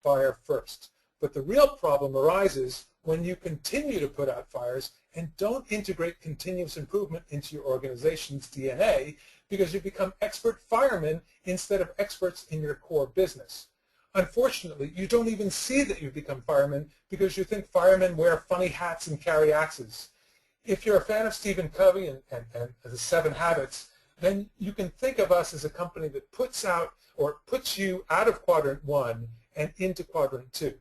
fire first. But the real problem arises when you continue to put out fires and don't integrate continuous improvement into your organization's DNA because you become expert firemen instead of experts in your core business. Unfortunately, you don't even see that you've become firemen because you think firemen wear funny hats and carry axes. If you're a fan of Stephen Covey and the 7 Habits, then you can think of us as a company that puts you out of quadrant 1 and into quadrant 2.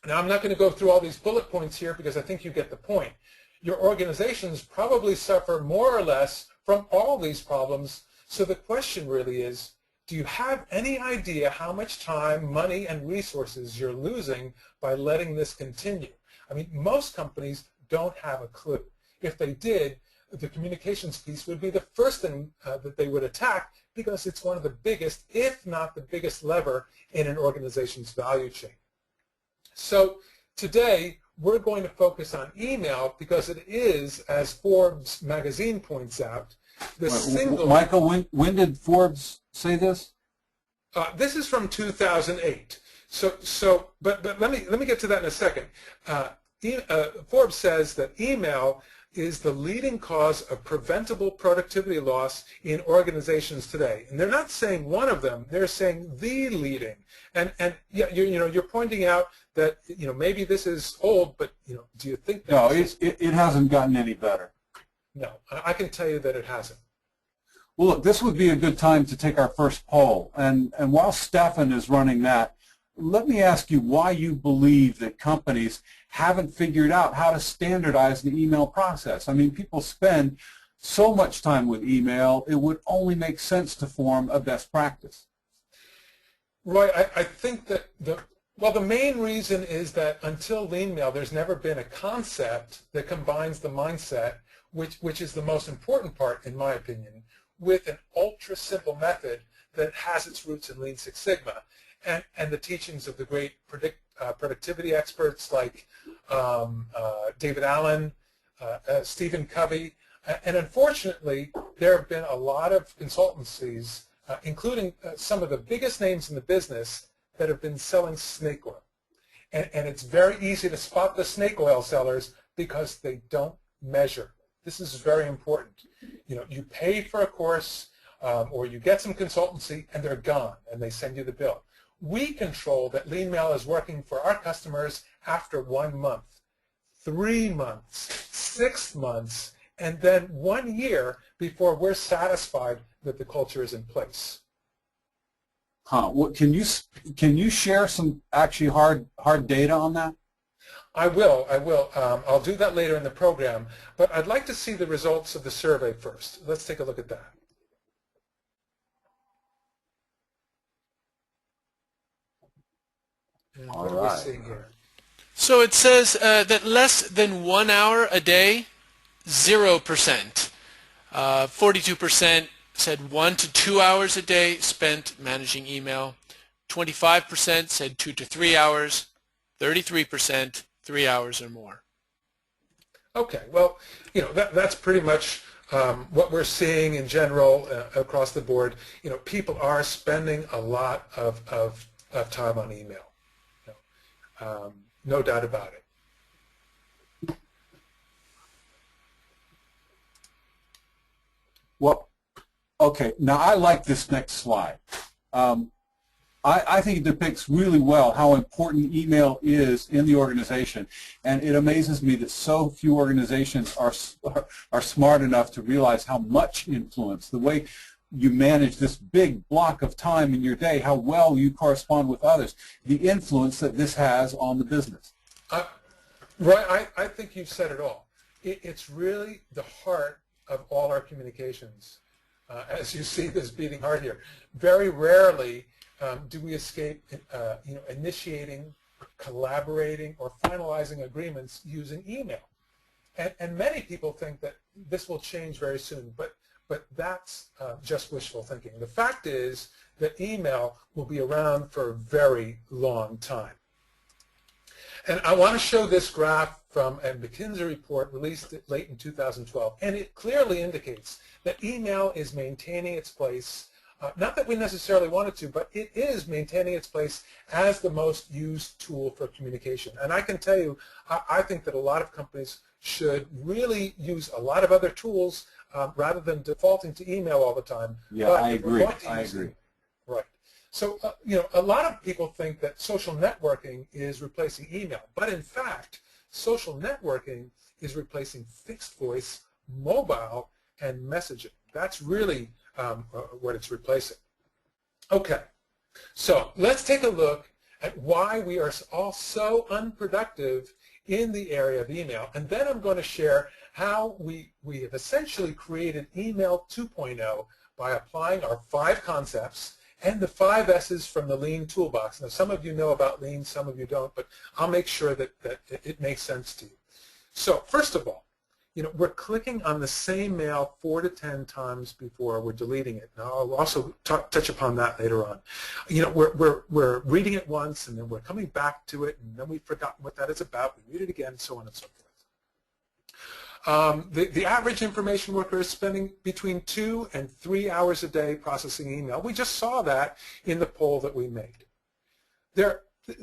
Now, I'm not going to go through all these bullet points here because I think you get the point. Your organizations probably suffer more or less from all these problems, so the question really is, do you have any idea how much time, money, and resources you're losing by letting this continue? I mean, most companies don't have a clue. If they did, the communications piece would be the first thing that they would attack because it's one of the biggest, if not the biggest lever in an organization's value chain. So today, we're going to focus on email because it is, as Forbes magazine points out, the single... Michael, when did Forbes say this? This is from 2008. But let me get to that in a second. Forbes says that email is the leading cause of preventable productivity loss in organizations today. And they're not saying one of them, they're saying the leading. And yeah, you're pointing out that maybe this is old, but do you think that no, it hasn't gotten any better. No, I can tell you that it hasn't. Well, look, this would be a good time to take our first poll. And while Stefan is running that, let me ask you why you believe that companies haven't figured out how to standardize the email process. I mean, people spend so much time with email, it would only make sense to form a best practice. Roy, I think that the main reason is that until LeanMail, there's never been a concept that combines the mindset, which is the most important part, in my opinion, with an ultra-simple method that has its roots in Lean Six Sigma and the teachings of the great productivity experts like David Allen, Stephen Covey, and unfortunately, there have been a lot of consultancies, including some of the biggest names in the business, that have been selling snake oil. And it's very easy to spot the snake oil sellers because they don't measure. This is very important. You pay for a course or you get some consultancy and they're gone and they send you the bill. We control that LeanMail is working for our customers after 1 month, 3 months, 6 months, and then 1 year before we're satisfied that the culture is in place. Huh? What, can you share some actually hard data on that? I will. I'll do that later in the program, but I'd like to see the results of the survey first. Let's take a look at that. And what are we seeing here? So it says that less than 1 hour a day, 0%. 42% said 1 to 2 hours a day spent managing email. 25% said 2 to 3 hours. 33%, 3 hours or more. Okay, well, that's pretty much what we're seeing in general across the board. People are spending a lot of time on email. No doubt about it. Well, okay, now I like this next slide. I think it depicts really well how important email is in the organization, and it amazes me that so few organizations are smart enough to realize how much influence, the way you manage this big block of time in your day, how well you correspond with others, the influence that this has on the business. Roy, I think you've said it all. It's really the heart of all our communications. As you see this beating heart here, very rarely do we escape initiating, collaborating, or finalizing agreements using email. And many people think that this will change very soon, but that's just wishful thinking. The fact is that email will be around for a very long time. And I want to show this graph from a McKinsey report released late in 2012, and it clearly indicates that email is maintaining its place Not that we necessarily want it to, but it is maintaining its place as the most used tool for communication. And I can tell you, I think that a lot of companies should really use a lot of other tools rather than defaulting to email all the time. Yeah, but I agree. I agree. Right. So, a lot of people think that social networking is replacing email, but in fact, social networking is replacing fixed voice, mobile, and messaging. That's really what it's replacing. Okay, so let's take a look at why we are all so unproductive in the area of email, and then I'm going to share how we have essentially created email 2.0 by applying our 5 concepts and the 5 S's from the Lean toolbox. Now, some of you know about Lean, some of you don't, but I'll make sure that it makes sense to you. So, first of all, we're clicking on the same mail 4 to 10 times before we're deleting it. Now, I'll also touch upon that later on. We're reading it once, and then we're coming back to it, and then we've forgotten what that is about. We read it again, and so on and so forth. The average information worker is spending between 2 and 3 hours a day processing email. We just saw that in the poll that we made.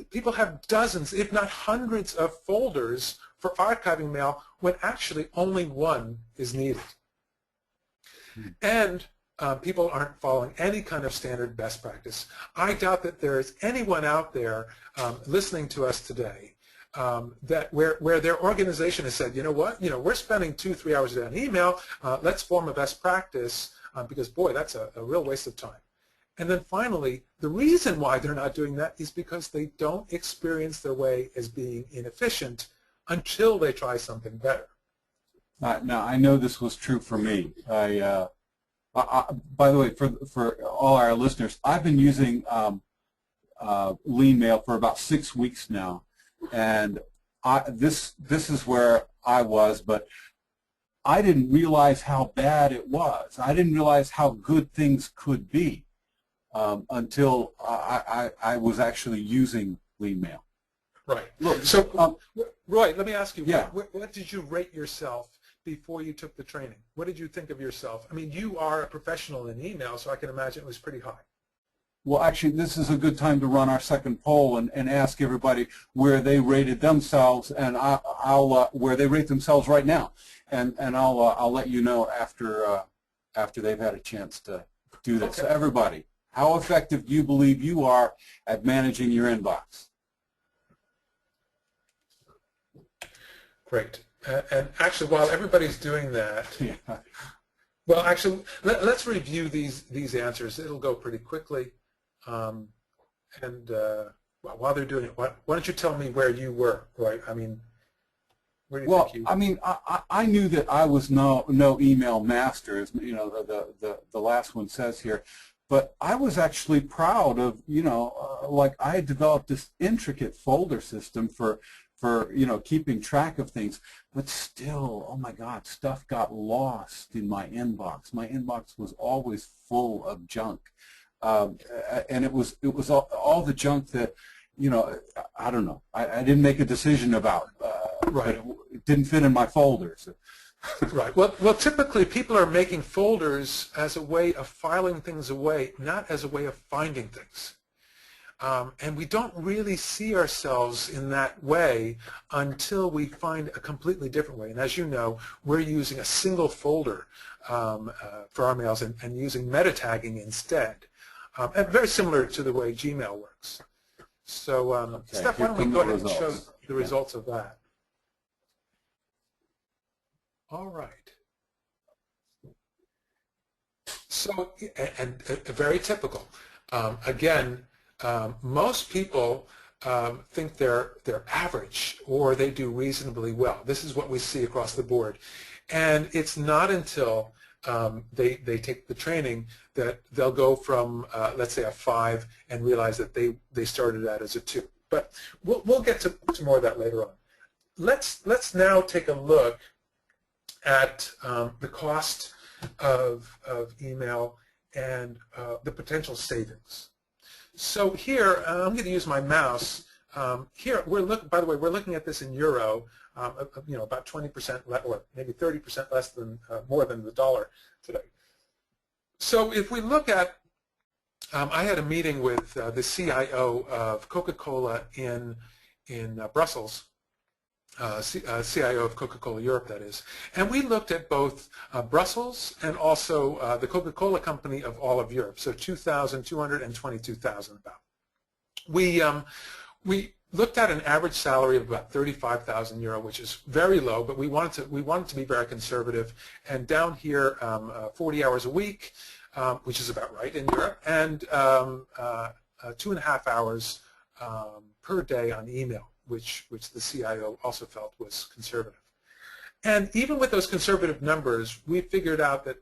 People have dozens, if not hundreds, of folders for archiving mail when actually only one is needed. And people aren't following any kind of standard best practice. I doubt that there is anyone out there listening to us today that where their organization has said, you know what, we're spending 2-3 hours a day on email, let's form a best practice because, boy, that's a real waste of time. And then finally, the reason why they're not doing that is because they don't experience their way as being inefficient until they try something better. Now, I know this was true for me. By the way, for all our listeners, I've been using LeanMail for about 6 weeks now, and this is where I was, but I didn't realize how bad it was. I didn't realize how good things could be until I was actually using LeanMail. Right. Look, so, Roy, let me ask you, yeah. what did you rate yourself before you took the training? What did you think of yourself? I mean, you are a professional in email, so I can imagine it was pretty high. Well, actually, this is a good time to run our second poll and ask everybody where they rated themselves, and I'll where they rate themselves right now, and I'll let you know after they've had a chance to do this. Okay. So everybody, how effective do you believe you are at managing your inbox? Great. And actually, while everybody's doing that, Yeah. well, actually, let's review these answers. It'll go pretty quickly. While they're doing it, why don't you tell me where you were, Roy? I mean, where do you think you were? I mean, I knew that I was no email master, as the last one says here, but I was actually proud of, like I had developed this intricate folder system for keeping track of things, but still, oh my God, stuff got lost in my inbox. My inbox was always full of junk, and it was all the junk that, I don't know, I didn't make a decision about. Right. It didn't fit in my folders. Right. Well, typically people are making folders as a way of filing things away, not as a way of finding things. And we don't really see ourselves in that way until we find a completely different way. And as you know, we're using a single folder for our mails and using meta-tagging instead. And very similar to the way Gmail works. So, Okay, Steph, why don't we go ahead and show the results of that? All right. So, and very typical. Again, most people think they're average or they do reasonably well. This is what we see across the board. And it's not until they take the training that they'll go from, let's say, a 5 and realize that they started out as a 2. But we'll get to more of that later on. Let's now take a look at the cost of email and the potential savings. So here, I'm going to use my mouse. Here, by the way, we're looking at this in euro, about 20% or maybe 30% less than, more than the dollar today. So if we look at I had a meeting with the CIO of Coca-Cola in Brussels, CIO of Coca-Cola Europe, that is. And we looked at both Brussels and also the Coca-Cola company of all of Europe, so 2,222,000 about. We looked at an average salary of about 35,000 euro, which is very low, but we wanted to be very conservative. And down here, 40 hours a week, which is about right in Europe, and 2.5 hours per day on email, which the CIO also felt was conservative. And even with those conservative numbers, we figured out that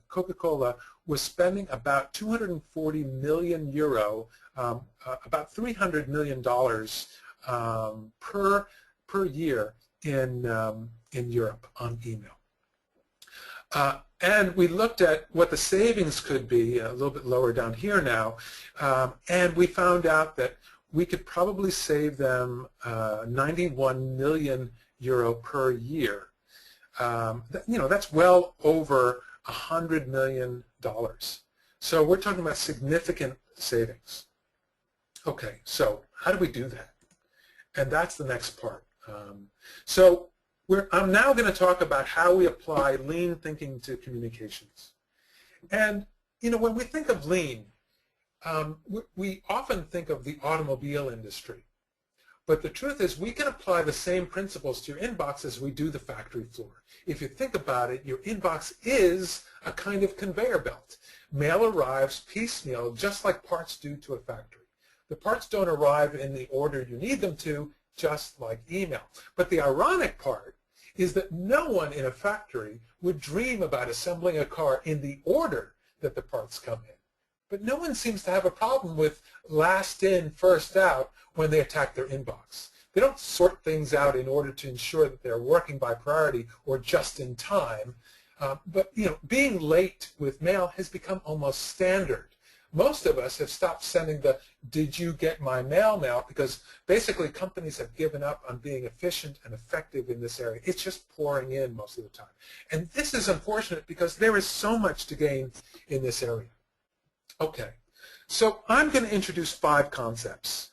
Coca-Cola was spending about 240 million euro, about $300 million per year in Europe on email. And we looked at what the savings could be, a little bit lower down here now, and we found out that we could probably save them 91 million euro per year. That's well over $100 million. So we're talking about significant savings. Okay, so how do we do that? And that's the next part. I'm now going to talk about how we apply lean thinking to communications. And when we think of lean, we often think of the automobile industry. But the truth is we can apply the same principles to your inbox as we do the factory floor. If you think about it, your inbox is a kind of conveyor belt. Mail arrives piecemeal just like parts do to a factory. The parts don't arrive in the order you need them to, just like email. But the ironic part is that no one in a factory would dream about assembling a car in the order that the parts come in. But no one seems to have a problem with last in, first out when they attack their inbox. They don't sort things out in order to ensure that they're working by priority or just in time. But being late with mail has become almost standard. Most of us have stopped sending the "Did you get my mail" because basically companies have given up on being efficient and effective in this area. It's just pouring in most of the time. And this is unfortunate because there is so much to gain in this area. Okay, so I'm going to introduce 5 concepts.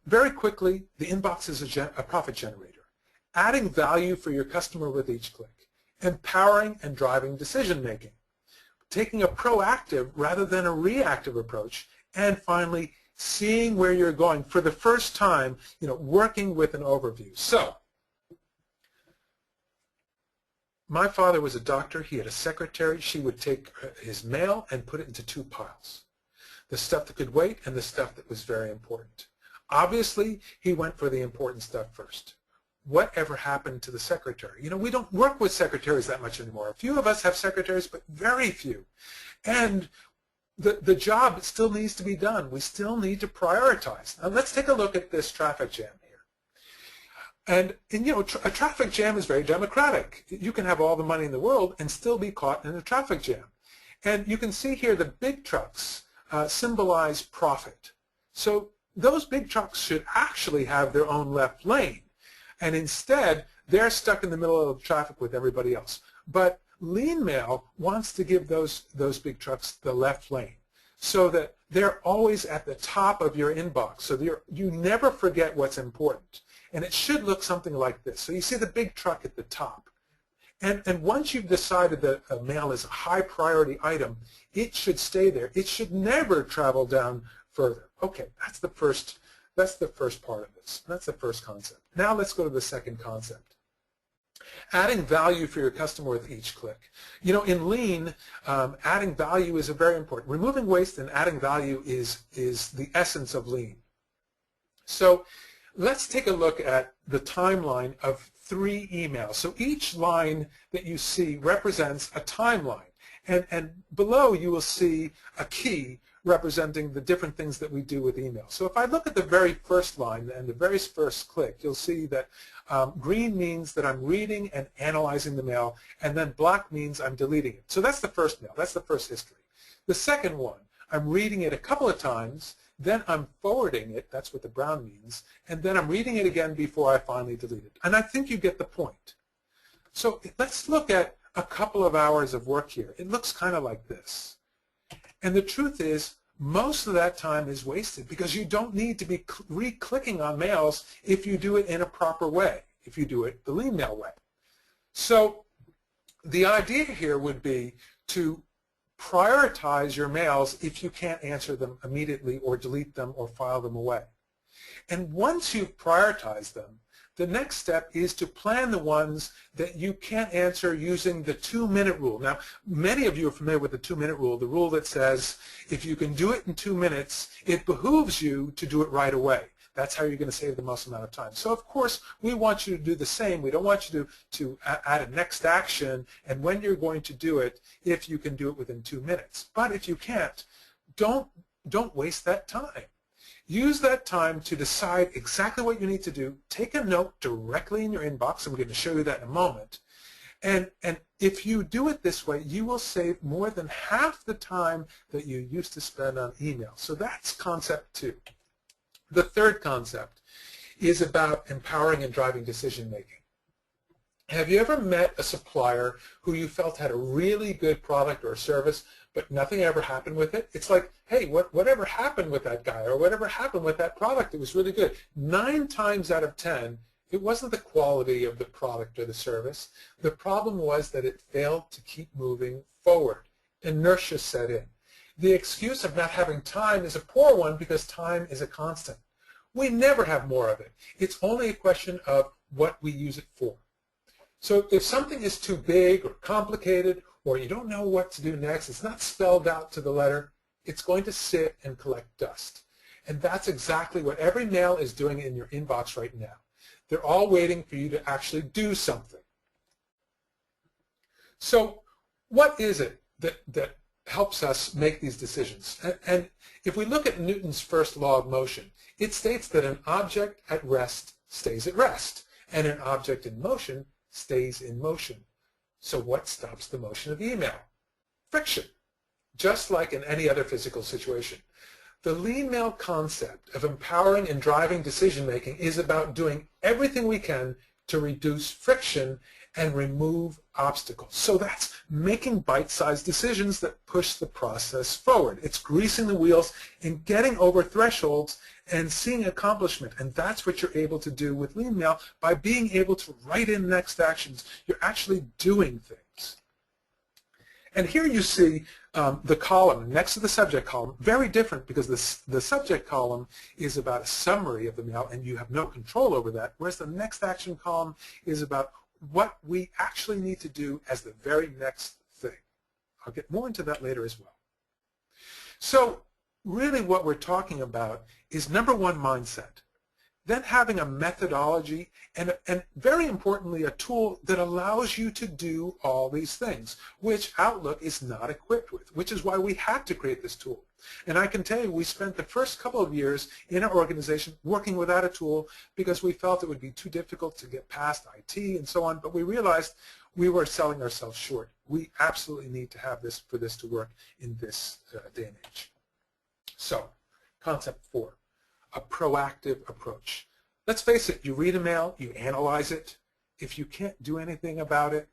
Very quickly, the inbox is a profit generator. Adding value for your customer with each click. Empowering and driving decision making. Taking a proactive rather than a reactive approach. And finally, seeing where you're going for the first time, working with an overview. So, my father was a doctor. He had a secretary. She would take his mail and put it into 2 piles. The stuff that could wait and the stuff that was very important. Obviously, he went for the important stuff first. Whatever happened to the secretary? We don't work with secretaries that much anymore. A few of us have secretaries, but very few. And the job still needs to be done. We still need to prioritize. Now, let's take a look at this traffic jam here. And a traffic jam is very democratic. You can have all the money in the world and still be caught in a traffic jam. And you can see here the big trucks symbolize profit. So those big trucks should actually have their own left lane. And instead, they're stuck in the middle of the traffic with everybody else. But LeanMail wants to give those big trucks the left lane so that they're always at the top of your inbox. So you never forget what's important. And it should look something like this. So you see the big truck at the top. And once you've decided that a mail is a high priority item, it should stay there. It should never travel down further. Okay, that's the first part of this. That's the first concept. Now let's go to the second concept. Adding value for your customer with each click. In Lean, adding value is very important. Removing waste and adding value is the essence of Lean. So let's take a look at the timeline of 3 emails. So each line that you see represents a timeline. And below you will see a key representing the different things that we do with email. So if I look at the very first line and the very first click, you'll see that green means that I'm reading and analyzing the mail, and then black means I'm deleting it. So that's the first mail. That's the first history. The second one, I'm reading it a couple of times, then I'm forwarding it, that's what the brown means, and then I'm reading it again before I finally delete it. And I think you get the point. So let's look at a couple of hours of work here. It looks kind of like this. And the truth is, most of that time is wasted because you don't need to be re-clicking on mails if you do it in a proper way, if you do it the LeanMail way. So the idea here would be to prioritize your mails if you can't answer them immediately or delete them or file them away. And once you've prioritized them, the next step is to plan the ones that you can't answer using the 2-minute rule. Now, many of you are familiar with the 2-minute rule, the rule that says if you can do it in 2 minutes, it behooves you to do it right away. That's how you're going to save the most amount of time. So, of course, we want you to do the same. We don't want you to add a next action, and when you're going to do it, if you can do it within 2 minutes. But if you can't, don't waste that time. Use that time to decide exactly what you need to do. Take a note directly in your inbox, and we're going to show you that in a moment. And if you do it this way, you will save more than half the time that you used to spend on email. So that's concept 2. The third concept is about empowering and driving decision-making. Have you ever met a supplier who you felt had a really good product or service, but nothing ever happened with it? It's like, hey, whatever happened with that guy or whatever happened with that product? It was really good. 9 times out of 10, it wasn't the quality of the product or the service. The problem was that it failed to keep moving forward. Inertia set in. The excuse of not having time is a poor one because time is a constant. We never have more of it. It's only a question of what we use it for. So if something is too big or complicated or you don't know what to do next, it's not spelled out to the letter, it's going to sit and collect dust. And that's exactly what every mail is doing in your inbox right now. They're all waiting for you to actually do something. So what is it that helps us make these decisions? And if we look at Newton's first law of motion, it states that an object at rest stays at rest, and an object in motion stays in motion. So what stops the motion of email? Friction, just like in any other physical situation. The LeanMail concept of empowering and driving decision-making is about doing everything we can to reduce friction and remove obstacles. So that's making bite-sized decisions that push the process forward. It's greasing the wheels and getting over thresholds and seeing accomplishment. And that's what you're able to do with LeanMail by being able to write in next actions. You're actually doing things. And here you see the column next to the subject column, very different because the subject column is about a summary of the mail and you have no control over that, whereas the next action column is about what we actually need to do as the very next thing. I'll get more into that later as well. So really what we're talking about is number 1, mindset. Then having a methodology and very importantly a tool that allows you to do all these things, which Outlook is not equipped with, which is why we had to create this tool. And I can tell you we spent the first couple of years in our organization working without a tool because we felt it would be too difficult to get past IT and so on, but we realized we were selling ourselves short. We absolutely need to have this for this to work in this day and age. So, concept 4. A proactive approach. Let's face it, you read a mail, you analyze it. If you can't do anything about it,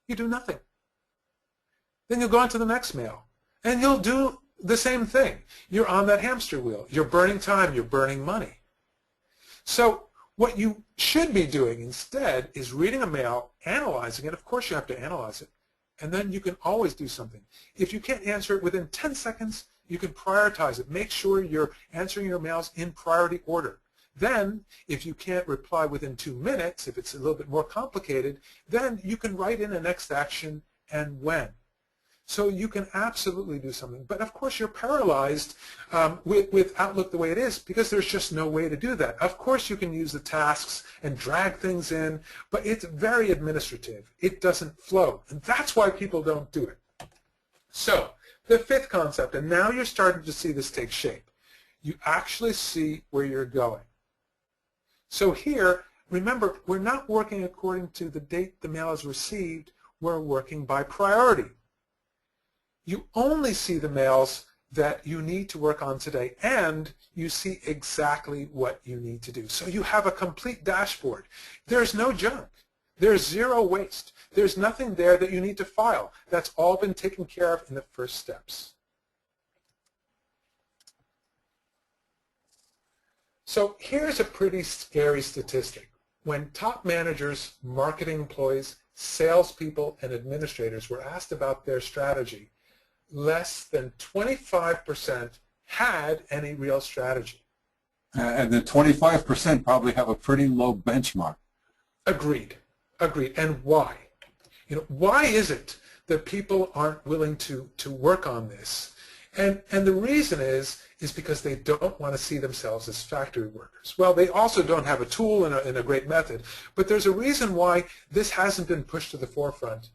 you do nothing. Then you'll go on to the next mail, and you'll do the same thing. You're on that hamster wheel. You're burning time. You're burning money. So what you should be doing instead is reading a mail, analyzing it. Of course you have to analyze it, and then you can always do something. If you can't answer it within 10 seconds, you can prioritize it. Make sure you're answering your mails in priority order. Then, if you can't reply within 2 minutes, if it's a little bit more complicated, then you can write in a next action and when. So you can absolutely do something. But of course, you're paralyzed with Outlook the way it is because there's just no way to do that. Of course, you can use the tasks and drag things in, but it's very administrative. It doesn't flow. And that's why people don't do it. So, the 5th concept, and now you're starting to see this take shape. You actually see where you're going. So here, remember, we're not working according to the date the mail is received. We're working by priority. You only see the mails that you need to work on today, and you see exactly what you need to do. So you have a complete dashboard. There's no junk. There's zero waste. There's nothing there that you need to file. That's all been taken care of in the first steps. So here's a pretty scary statistic. When top managers, marketing employees, salespeople, and administrators were asked about their strategy, less than 25% had any real strategy. And the 25% probably have a pretty low benchmark. Agreed. Agreed. And why? Why is it that people aren't willing to work on this? And the reason is because they don't want to see themselves as factory workers. Well, they also don't have a tool and a great method, but there's a reason why this hasn't been pushed to the forefront.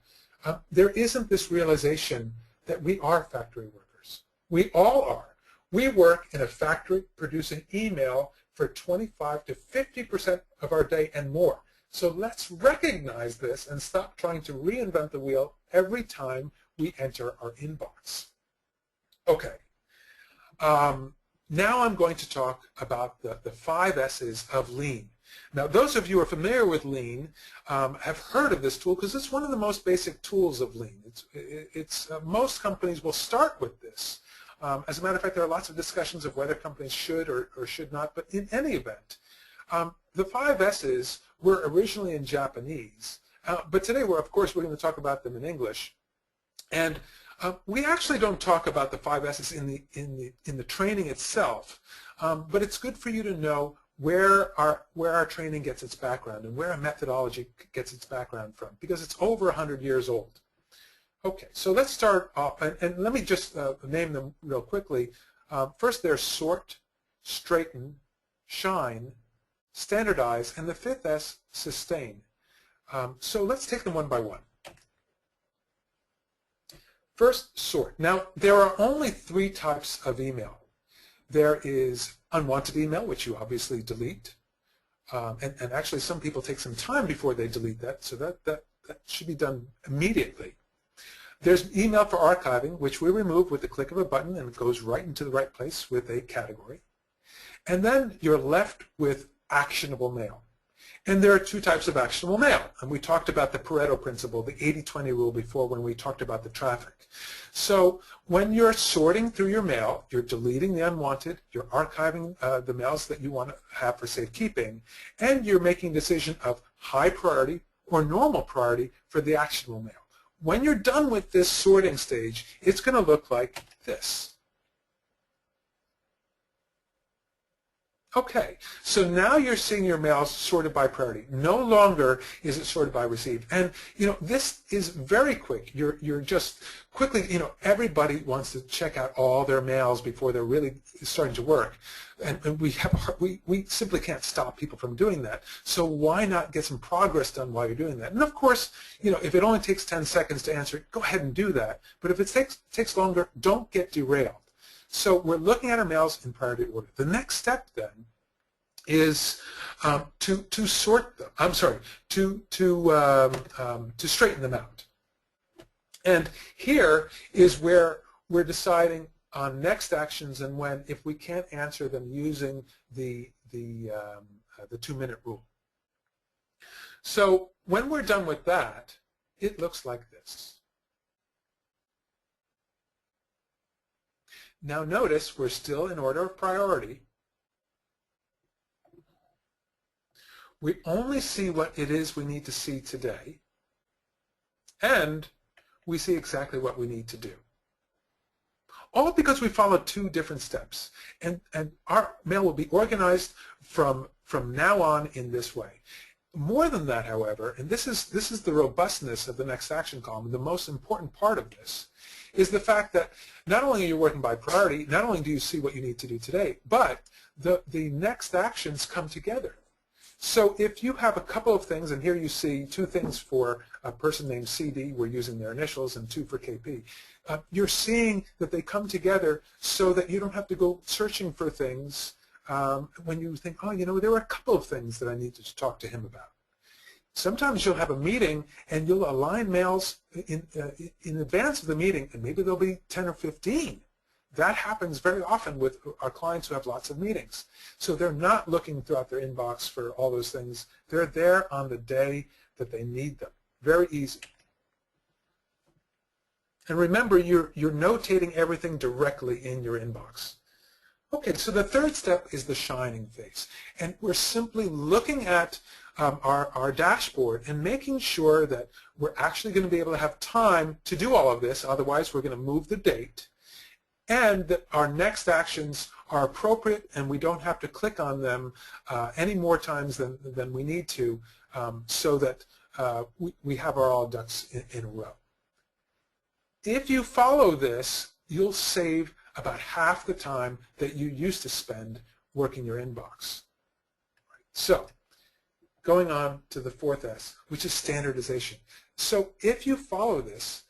There isn't this realization that we are factory workers. We all are. We work in a factory producing email for 25 to 50% of our day and more. So let's recognize this and stop trying to reinvent the wheel every time we enter our inbox. Okay. Now I'm going to talk about the 5 S's of Lean. Now, those of you who are familiar with Lean have heard of this tool because it's one of the most basic tools of Lean. Most companies will start with this. As a matter of fact, there are lots of discussions of whether companies should or should not, but in any event, the 5 S's were originally in Japanese, but today, of course, we're going to talk about them in English. And we actually don't talk about the 5 S's in the training itself, but it's good for you to know where our training gets its background and where our methodology gets its background from, because it's over 100 years old. Okay, so let's start off, and let me just name them real quickly. First, there's sort, straighten, shine, standardize, and the 5th S, sustain. So let's take them one by one. First, sort. Now, there are only 3 types of email. There is unwanted email, which you obviously delete. And actually, some people take some time before they delete that, so that should be done immediately. There's email for archiving, which we remove with the click of a button, and it goes right into the right place with a category. And then you're left with actionable mail. And there are 2 types of actionable mail. And we talked about the Pareto principle, the 80-20 rule before when we talked about the traffic. So when you're sorting through your mail, you're deleting the unwanted, you're archiving the mails that you want to have for safekeeping, and you're making a decision of high priority or normal priority for the actionable mail. When you're done with this sorting stage, it's going to look like this. Okay, so now you're seeing your mails sorted by priority. No longer is it sorted by received. And, this is very quick. You're just quickly, everybody wants to check out all their mails before they're really starting to work. And we simply can't stop people from doing that. So why not get some progress done while you're doing that? And of course, if it only takes 10 seconds to answer it, go ahead and do that. But if it takes longer, don't get derailed. So we're looking at our mails in priority order. The next step then is to sort them. I'm sorry, to straighten them out. And here is where we're deciding on next actions and when, if we can't answer them using the 2-minute rule. So when we're done with that, it looks like this. Now notice we're still in order of priority. We only see what it is we need to see today, and we see exactly what we need to do. All because we followed 2 different steps, and our mail will be organized from now on in this way. More than that, however, and this is the robustness of the next action column, the most important part of this, is the fact that not only are you working by priority, not only do you see what you need to do today, but the next actions come together. So if you have a couple of things, and here you see 2 things for a person named CD, we're using their initials, and 2 for KP, you're seeing that they come together so that you don't have to go searching for things when you think, oh, there were a couple of things that I needed to talk to him about. Sometimes you'll have a meeting and you'll align mails in advance of the meeting, and maybe there'll be 10 or 15. That happens very often with our clients who have lots of meetings. So they're not looking throughout their inbox for all those things. They're there on the day that they need them. Very easy. And remember, you're notating everything directly in your inbox. Okay, so the third step is the shining phase. And we're simply looking at our dashboard and making sure that we're actually going to be able to have time to do all of this. Otherwise, we're going to move the date. And that our next actions are appropriate and we don't have to click on them any more times than we need to so that we have our all ducks in a row. If you follow this, you'll save about half the time that you used to spend working your inbox. So, going on to the fourth S, which is standardization. So if you follow this,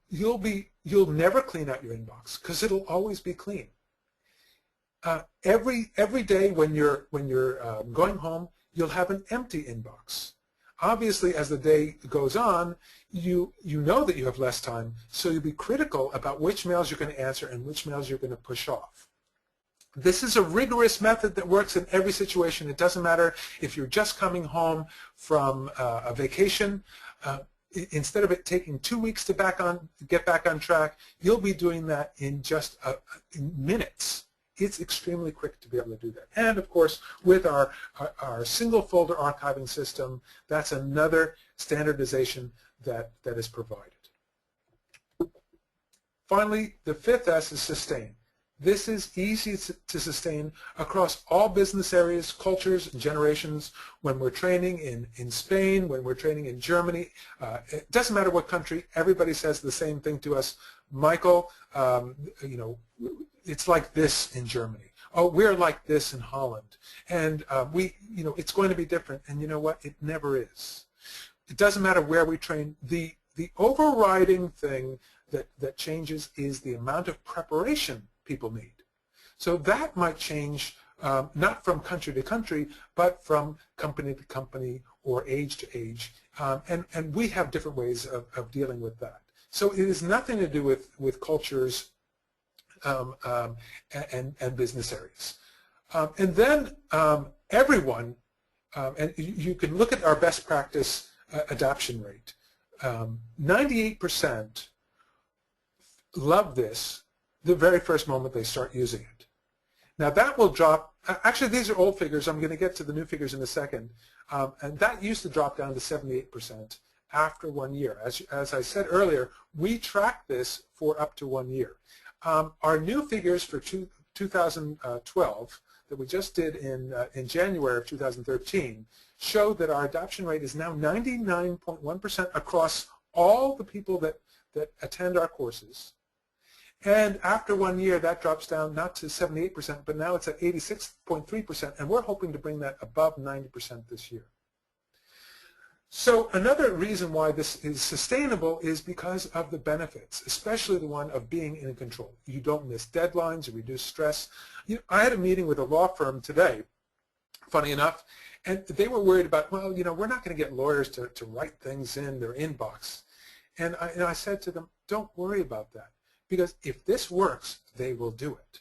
you'll never clean out your inbox because it'll always be clean. Every day when you're going home, you'll have an empty inbox. Obviously, as the day goes on, you know that you have less time, so you'll be critical about which mails you're going to answer and which mails you're going to push off. This is a rigorous method that works in every situation. It doesn't matter if you're just coming home from a vacation. Instead of it taking 2 weeks to get back on track, you'll be doing that in just in minutes. It's extremely quick to be able to do that. And of course, with our single folder archiving system, that's another standardization that is provided. Finally, the fifth S is sustain. This is easy to sustain across all business areas, cultures, and generations. When we're training in Spain, when we're training in Germany, it doesn't matter what country, everybody says the same thing to us. Michael, you know, it's like this in Germany. Oh, we're like this in Holland. And you know, it's going to be different. And you know what? It never is. It doesn't matter where we train. The overriding thing that changes is the amount of preparation people need. So that might change not from country to country, but from company to company or age to age. And we have different ways of dealing with that. So it has nothing to do with cultures and business areas. And then everyone, and you can look at our best practice adoption rate. 98% love this the very first moment they start using it. Now that will drop, actually these are old figures, I'm going to get to the new figures in a second, and that used to drop down to 78% after 1 year. As I said earlier, we track this for up to 1 year. Our new figures for 2012 that we just did in January of 2013 show that our adoption rate is now 99.1% across all the people that attend our courses. And after 1 year, that drops down not to 78%, but now it's at 86.3%, and we're hoping to bring that above 90% this year. So another reason why this is sustainable is because of the benefits, especially the one of being in control. You don't miss deadlines, you reduce stress. I had a meeting with a law firm today, funny enough, and they were worried about, well, you know, we're not going to get lawyers to write things in their inbox. And I said to them, don't worry about that, because if this works, they will do it.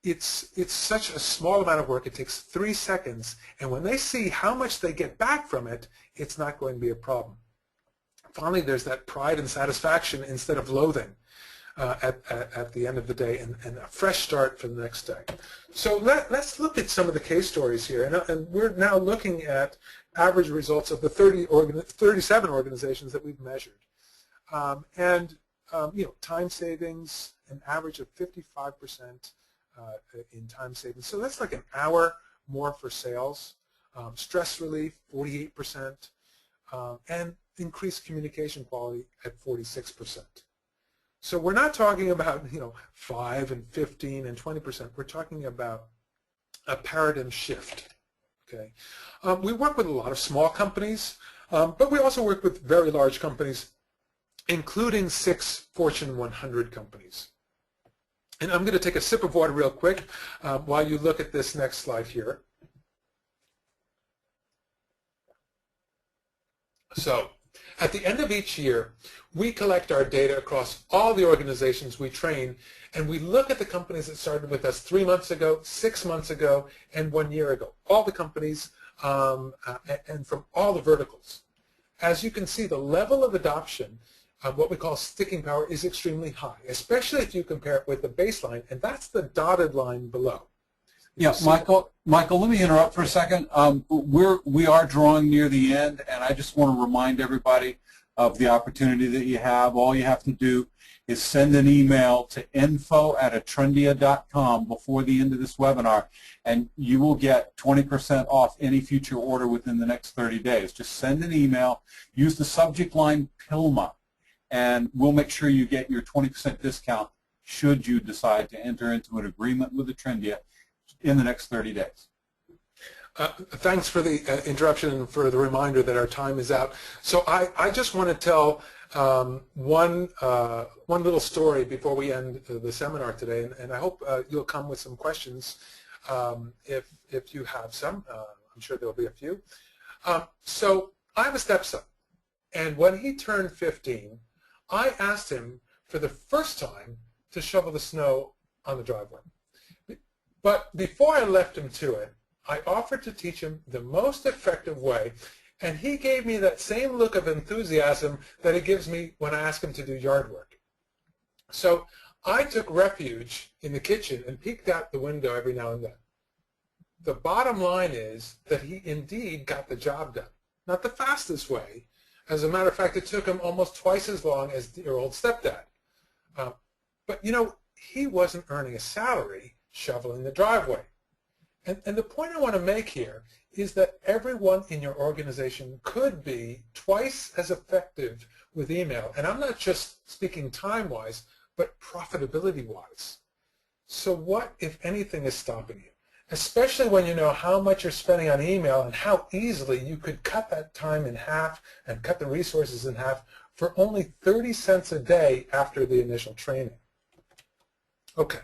It's such a small amount of work, it takes 3 seconds, and when they see how much they get back from it, it's not going to be a problem. Finally, there's that pride and satisfaction instead of loathing at the end of the day, and a fresh start for the next day. So let's look at some of the case stories here, and we're now looking at average results of the 37 organizations that we've measured. You know, time savings, an average of 55% in time savings. So that's like an hour more for sales. Stress relief, 48%, and increased communication quality at 46%. So we're not talking about, you know, 5 and 15 and 20%. We're talking about a paradigm shift. Okay, we work with a lot of small companies, but we also work with very large companies, including 6 Fortune 100 companies. And I'm going to take a sip of water real quick while you look at this next slide here. So at the end of each year, we collect our data across all the organizations we train, and we look at the companies that started with us 3 months ago, 6 months ago, and 1 year ago. All the companies and from all the verticals. As you can see, the level of adoption what we call sticking power is extremely high, especially if you compare it with the baseline, and that's the dotted line below. Yeah, Michael, let me interrupt for a second. We are drawing near the end, and I just want to remind everybody of the opportunity that you have. All you have to do is send an email to info@atrendia.com before the end of this webinar, and you will get 20% off any future order within the next 30 days. Just send an email, use the subject line PILMA, and we'll make sure you get your 20% discount should you decide to enter into an agreement with Atrendia in the next 30 days. Thanks for the interruption and for the reminder that our time is out. So I just want to tell one little story before we end the seminar today, and I hope you'll come with some questions if you have some. I'm sure there'll be a few. So I have a stepson, and when he turned 15, I asked him for the first time to shovel the snow on the driveway. But before I left him to it, I offered to teach him the most effective way, and he gave me that same look of enthusiasm that he gives me when I ask him to do yard work. So I took refuge in the kitchen and peeked out the window every now and then. The bottom line is that he indeed got the job done. Not the fastest way. As a matter of fact, it took him almost twice as long as your old stepdad. But, you know, he wasn't earning a salary shoveling the driveway. And the point I want to make here is that everyone in your organization could be twice as effective with email. And I'm not just speaking time-wise, but profitability-wise. So what, if anything, is stopping you? Especially when you know how much you're spending on email and how easily you could cut that time in half and cut the resources in half for only 30 cents a day after the initial training. Okay,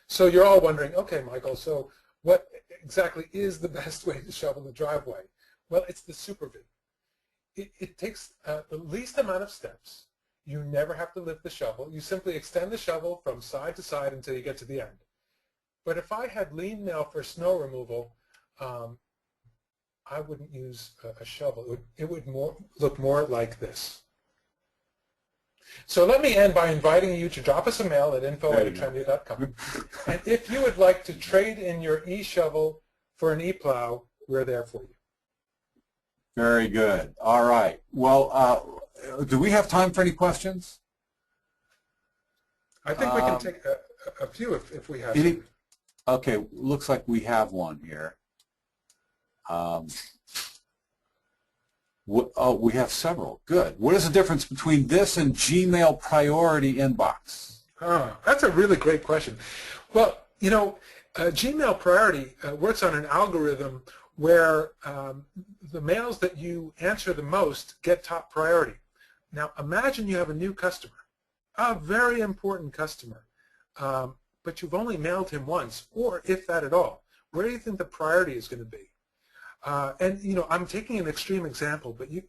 so you're all wondering, okay, Michael, so what exactly is the best way to shovel the driveway? Well, it's the Super V. It takes the least amount of steps. You never have to lift the shovel. You simply extend the shovel from side to side until you get to the end. But if I had LeanMail for snow removal, I wouldn't use a shovel. It would look more like this. So let me end by inviting you to drop us a mail at info@atrendia.com. And if you would like to trade in your e-shovel for an e-plow, we're there for you. Very good. All right. Well, do we have time for any questions? I think we can take a few if we have any. Okay, looks like we have one here. We have several. Good. What is the difference between this and Gmail priority inbox? That's a really great question. Well, you know, Gmail priority works on an algorithm where the mails that you answer the most get top priority. Now, imagine you have a new customer, a very important customer, but you've only mailed him once, or if that at all. Where do you think the priority is going to be? And you know, I'm taking an extreme example, but you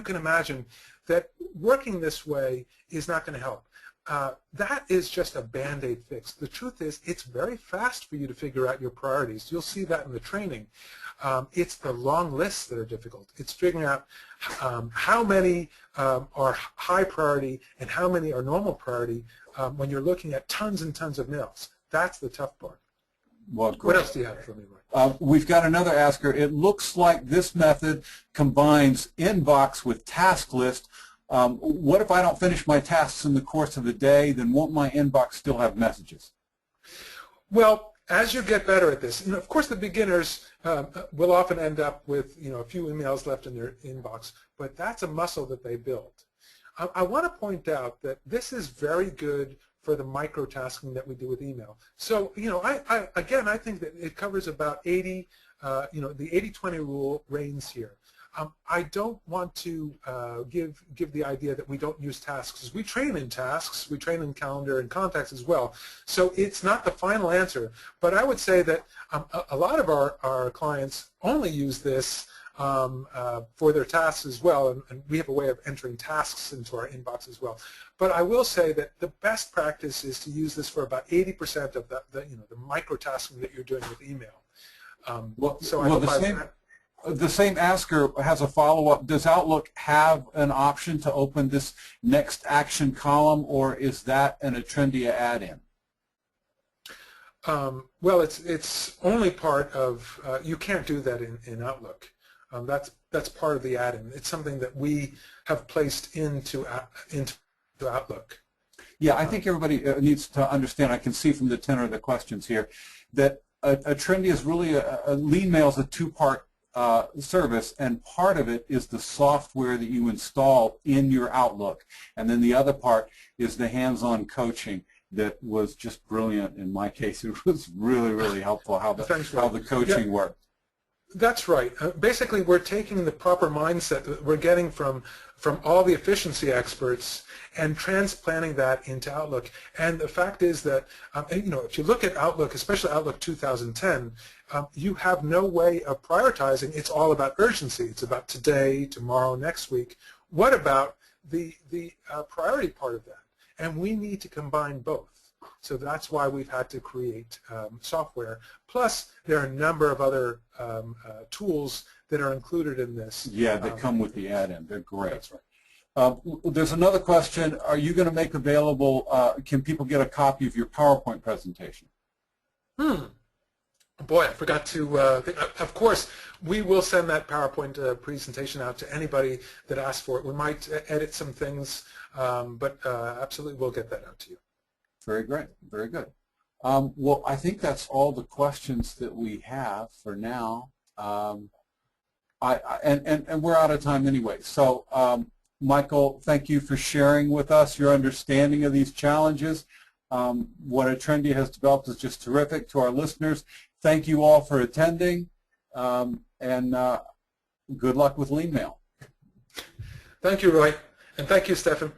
can imagine that working this way is not going to help. That is just a Band-Aid fix. The truth is, it's very fast for you to figure out your priorities. You'll see that in the training. It's the long lists that are difficult. It's figuring out how many are high priority and how many are normal priority when you're looking at tons and tons of mails. That's the tough part. Well, what else do you have for me, Mike? We've got another asker. It looks like this method combines inbox with task list. What if I don't finish my tasks in the course of the day? Then won't my inbox still have messages? Well, as you get better at this, of course the beginners will often end up with a few emails left in their inbox, but that's a muscle that they build. I want to point out that this is very good for the micro-tasking that we do with email. So, I think that it covers about 80, the 80-20 rule reigns here. I don't want to give the idea that we don't use tasks. We train in tasks, we train in calendar and contacts as well. So it's not the final answer, but I would say that a lot of our clients only use this for their tasks as well, and we have a way of entering tasks into our inbox as well. But I will say that the best practice is to use this for about 80% of the micro-tasking that you're doing with email. the same asker has a follow-up. Does Outlook have an option to open this next action column, or is that an Attrendia add-in? Well, it's only part of, you can't do that in Outlook. That's part of the add-in. It's something that we have placed into Outlook. Yeah, I think everybody needs to understand, I can see from the tenor of the questions here, that Attrendia is really, LeanMail is a two-part service, and part of it is the software that you install in your Outlook, and then the other part is the hands-on coaching that was just brilliant. In my case, it was really, really helpful how the coaching worked. That's right. Basically, we're taking the proper mindset that we're getting from all the efficiency experts and transplanting that into Outlook. And the fact is that, if you look at Outlook, especially Outlook 2010, you have no way of prioritizing. It's all about urgency. It's about today, tomorrow, next week. What about the priority part of that? And we need to combine both. So that's why we've had to create software. Plus, there are a number of other tools that are included in this. Yeah, that come with the add-in. They're great. That's right. There's another question. Are you going to make available, can people get a copy of your PowerPoint presentation? Boy, I forgot to of course, we will send that PowerPoint presentation out to anybody that asks for it. We might edit some things, but absolutely we'll get that out to you. Very great. Very good. Well, I think that's all the questions that we have for now. And we're out of time anyway. So, Michael, thank you for sharing with us your understanding of these challenges. What Attrendia has developed is just terrific. To our listeners, thank you all for attending, and good luck with LeanMail. Thank you, Roy, and thank you, Stefan.